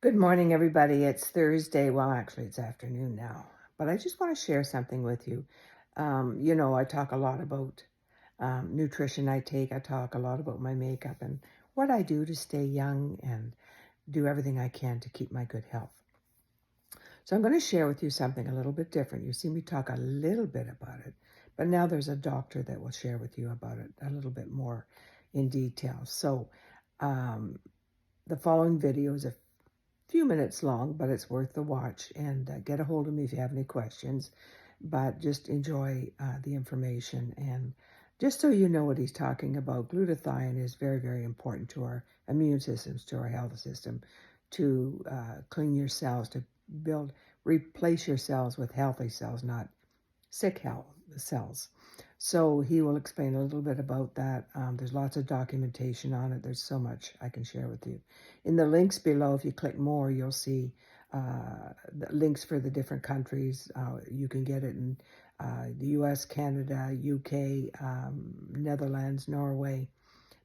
Good morning, everybody. It's Thursday. Well, actually, it's afternoon now. But I just want to share something with you. I talk a lot about nutrition I take. I talk a lot about my makeup and what I do to stay young and do everything I can to keep my good health. So I'm going to share with you something a little bit different. You see me talk a little bit about it, but now there's a doctor that will share with you about it a little bit more in detail. So um, the following video is a few minutes long, but it's worth the watch. And get a hold of me if you have any questions. But just enjoy the information. And just so you know what he's talking about, glutathione is very, very important to our immune systems, to our health system, to clean your cells, to replace your cells with healthy cells, not sick health cells. So he will explain a little bit about that. There's lots of documentation on it. There's so much I can share with you. In the links below, if you click more, you'll see the links for the different countries. You can get it in the US, Canada, UK, Netherlands, Norway,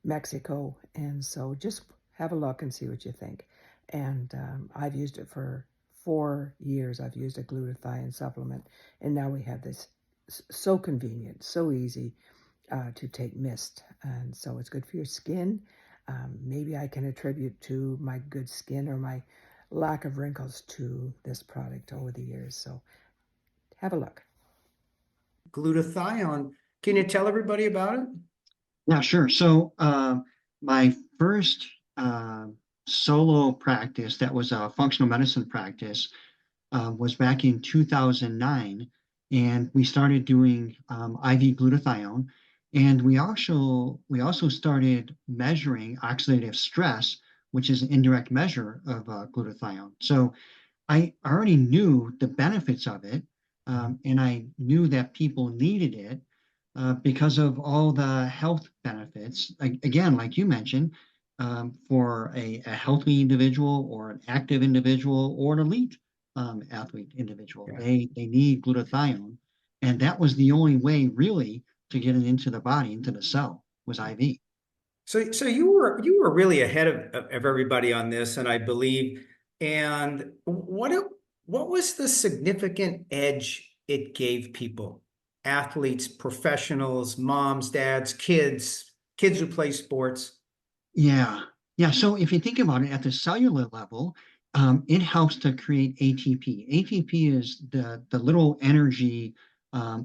Mexico. And so just have a look and see what you think. And I've used it for 4 years. I've used a glutathione supplement. And now we have this so convenient, so easy to take mist. And so it's good for your skin. Maybe I can attribute to my good skin or my lack of wrinkles to this product over the years. So have a look. Glutathione. Can you tell everybody about it? Yeah, sure. So my first solo practice that was a functional medicine practice was back in 2009. And we started doing IV glutathione. And we also started measuring oxidative stress, which is an indirect measure of glutathione. So I already knew the benefits of it, and I knew that people needed it because of all the health benefits. Again, like you mentioned, for a healthy individual or an active individual or an elite athlete individual, Yeah. they need glutathione, and that was the only way really to get it into the body, into the cell, was IV. So you were really ahead of everybody on this, and I believe. And what was the significant edge it gave people? Athletes, professionals, moms, dads, kids who play sports. Yeah. Yeah. So if you think about it at the cellular level, it helps to create ATP. ATP is the little energy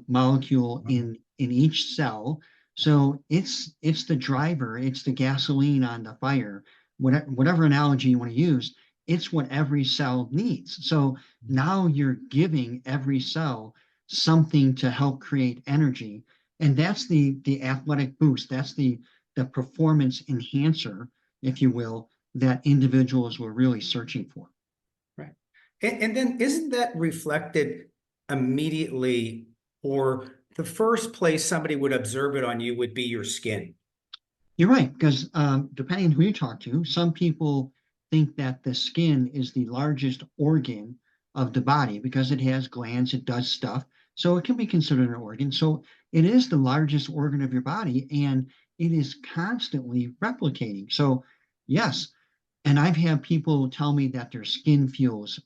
molecule in each cell. So it's the driver, it's the gasoline on the fire. Whatever analogy you want to use, it's what every cell needs. So now you're giving every cell something to help create energy. And that's the athletic boost. That's the performance enhancer, if you will, that individuals were really searching for. Right. And then isn't that reflected immediately, or the first place somebody would observe it on you would be your skin? You're right, because depending on who you talk to, some people think that the skin is the largest organ of the body because it has glands, it does stuff. So it can be considered an organ. So it is the largest organ of your body and it is constantly replicating. So, yes. And I've had people tell me that their skin feels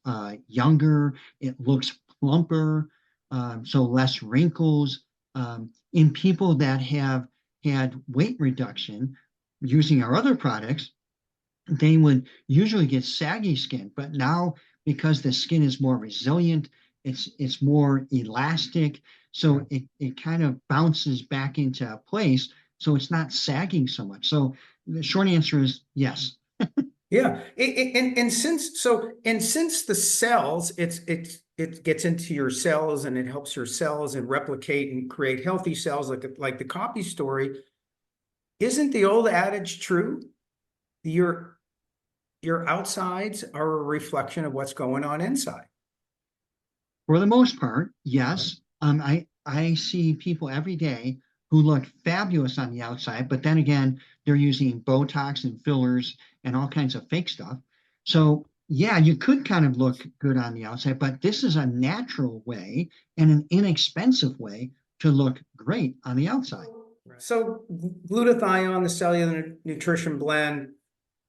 younger, it looks plumper, so less wrinkles. In people that have had weight reduction using our other products, they would usually get saggy skin. But now, because the skin is more resilient, it's more elastic, so it kind of bounces back into place, so it's not sagging so much. So the short answer is yes. Yeah, and since the cells, it gets into your cells and it helps your cells and replicate and create healthy cells, like the copy story. Isn't the old adage true? Your your outsides are a reflection of what's going on inside. For the most part, yes. I see people every day who look fabulous on the outside, but then again, they're using Botox and fillers and all kinds of fake stuff. So yeah, you could kind of look good on the outside, but this is a natural way and an inexpensive way to look great on the outside. So glutathione, the cellular nutrition blend.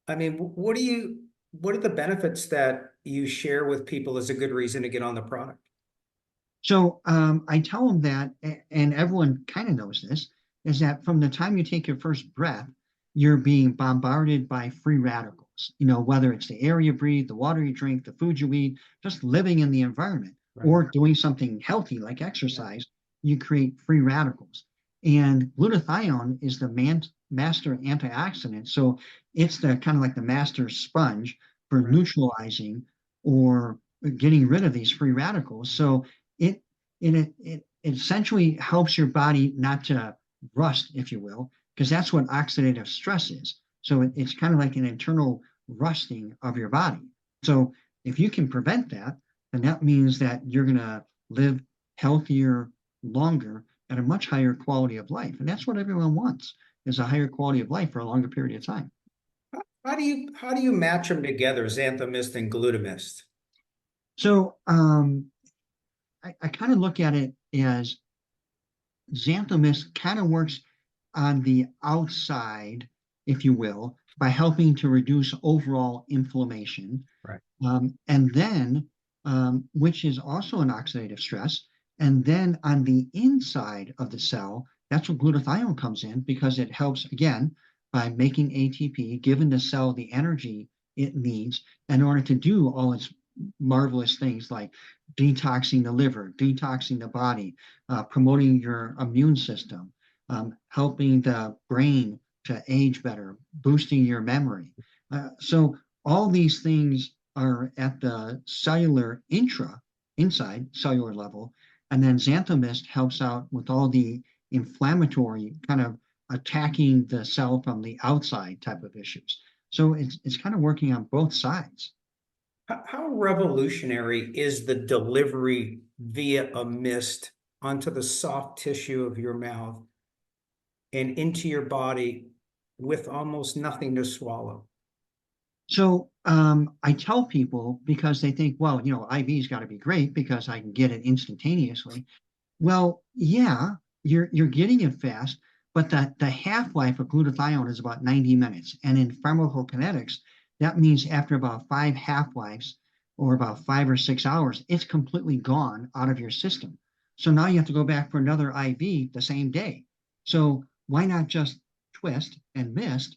I mean, what do you what are the benefits that you share with people as a good reason to get on the product? So I tell them that, and everyone kind of knows this, is that from the time you take your first breath, you're being bombarded by free radicals. You know, whether it's the air you breathe, the water you drink, the food you eat, just living in the environment, Right. or doing something healthy like exercise, you create free radicals. And glutathione is the master antioxidant. So it's the kind of like the master sponge for Right. neutralizing or getting rid of these free radicals. So it it essentially helps your body not to rust, if you will, because that's what oxidative stress is. So it's kind of like an internal rusting of your body. So if you can prevent that, then that means that you're going to live healthier, longer, at a much higher quality of life. And that's what everyone wants, is a higher quality of life for a longer period of time. How do you match them together, xanthomyst and glutamyst? So I kind of look at it as xanthomyst kind of works on the outside, if you will, by helping to reduce overall inflammation. Right. And then, which is also an oxidative stress. And then on the inside of the cell, that's where glutathione comes in because it helps, again, by making ATP, giving the cell the energy it needs in order to do all its marvelous things like detoxing the liver, detoxing the body, promoting your immune system, helping the brain to age better, boosting your memory. So all these things are at the cellular inside cellular level, and then xanthomyst helps out with all the inflammatory kind of attacking the cell from the outside type of issues. So it's kind of working on both sides. How revolutionary is the delivery via a mist onto the soft tissue of your mouth and into your body with almost nothing to swallow? So I tell people because they think, well, you know, IV's got to be great because I can get it instantaneously. Well, yeah, you're getting it fast, but the half-life of glutathione is about 90 minutes. And in pharmacokinetics, that means after about 5 half-lives or about 5 or 6 hours, it's completely gone out of your system. So now you have to go back for another IV the same day. So why not just twist and mist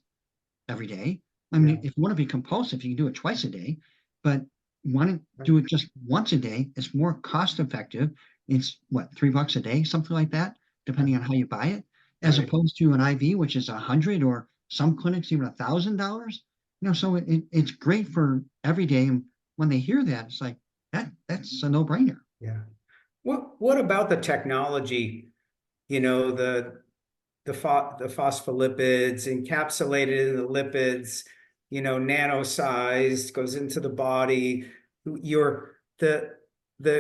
every day? I Yeah. mean, if you want to be compulsive, you can do it twice a day, but want to Right. do it just once a day. It's more cost effective. It's what, $3 a day, something like that, depending on how you buy it, as Right. opposed to an IV, which is 100 or some clinics even $1,000. You know, so it's great for every day. And when they hear that, it's like that's a no-brainer. Yeah. What about the technology? You know, the phospholipids encapsulated in the lipids, you know, nano-sized, goes into the body. The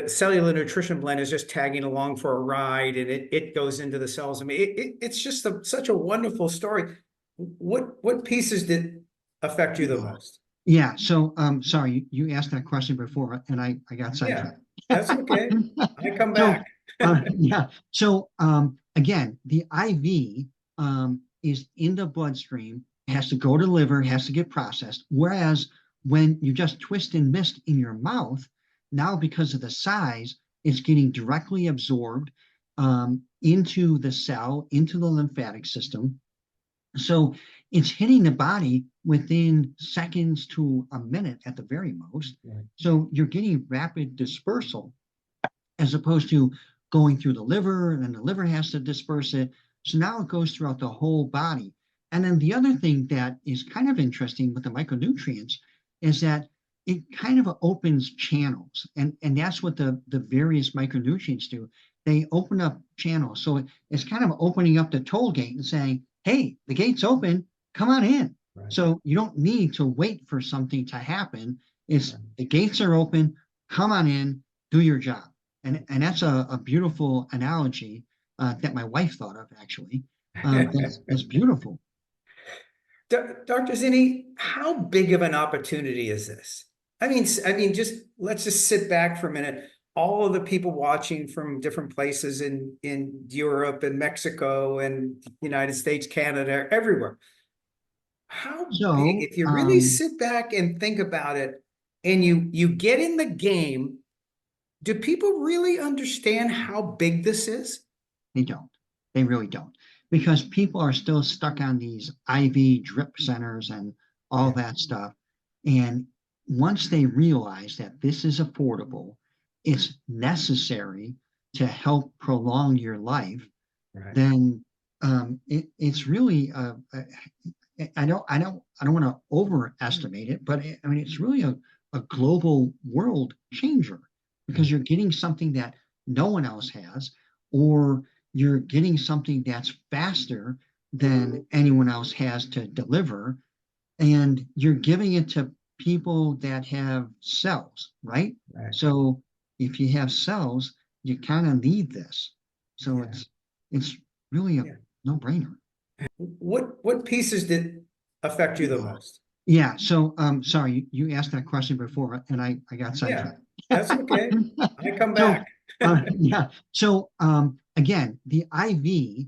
cellular nutrition blend is just tagging along for a ride, and it goes into the cells. I mean, it's just such a wonderful story. What pieces did affect you the most? Yeah. So sorry, you asked that question before and I got Yeah, sidetracked. that's okay. I come So back. yeah. So again, the IV is in the bloodstream, has to go to the liver, has to get processed. Whereas when you just twist and mist in your mouth, now because of the size, it's getting directly absorbed into the cell, into the lymphatic system. So it's hitting the body within seconds to a minute at the very most. Right. So you're getting rapid dispersal as opposed to going through the liver and then the liver has to disperse it. So now it goes throughout the whole body. And then the other thing that is kind of interesting with the micronutrients is that it kind of opens channels. And that's what the various micronutrients do. They open up channels. So it's kind of opening up the toll gate and saying, hey, the gate's open, come on in. Right. So you don't need to wait for something to happen. It's Right. the gates are open, come on in, do your job. And that's a beautiful analogy that my wife thought of, actually. That's beautiful. Dr. Zinni, how big of an opportunity is this? I mean, just let's just sit back for a minute. All of the people watching from different places in Europe and Mexico and United States, Canada, everywhere. How big, So, if you really sit back and think about it, and you get in the game, do people really understand how big this is? they don't. They really don't. Because people are still stuck on these IV drip centers and all that stuff. And once they realize that this is affordable, it's necessary to help prolong your life, Right. then it's really I don't want to overestimate it, but I mean it's really a global world changer because you're getting something that no one else has, or you're getting something that's faster than anyone else has to deliver, and you're giving it to people that have cells, right? Right. So if you have cells, you kind of need this. So Yeah. it's really a Yeah. no-brainer. What pieces did affect you the most? Yeah. So sorry, you asked that question before and I got Yeah, sidetracked. that's okay. I come So back. yeah. So again, the IV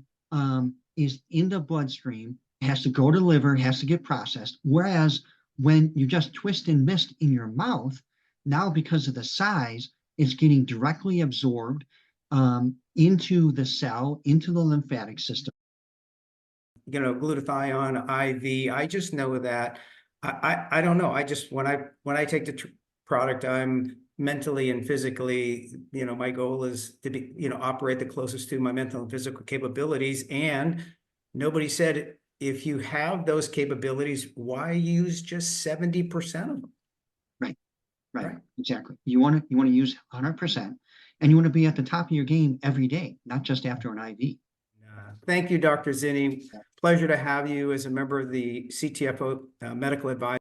is in the bloodstream, has to go to liver, has to get processed. Whereas when you just twist and mist in your mouth, now because of the size, it's getting directly absorbed into the cell, into the lymphatic system. Glutathione IV. I just know that I don't know. I just when I take the product, I'm mentally and physically, my goal is to be, operate the closest to my mental and physical capabilities. And nobody said if you have those capabilities, why use just 70% of them? Right, right, exactly. You want to use 100%, and you want to be at the top of your game every day, not just after an IV. Thank you, Dr. Zinni. Pleasure to have you as a member of the CTFO medical advisory.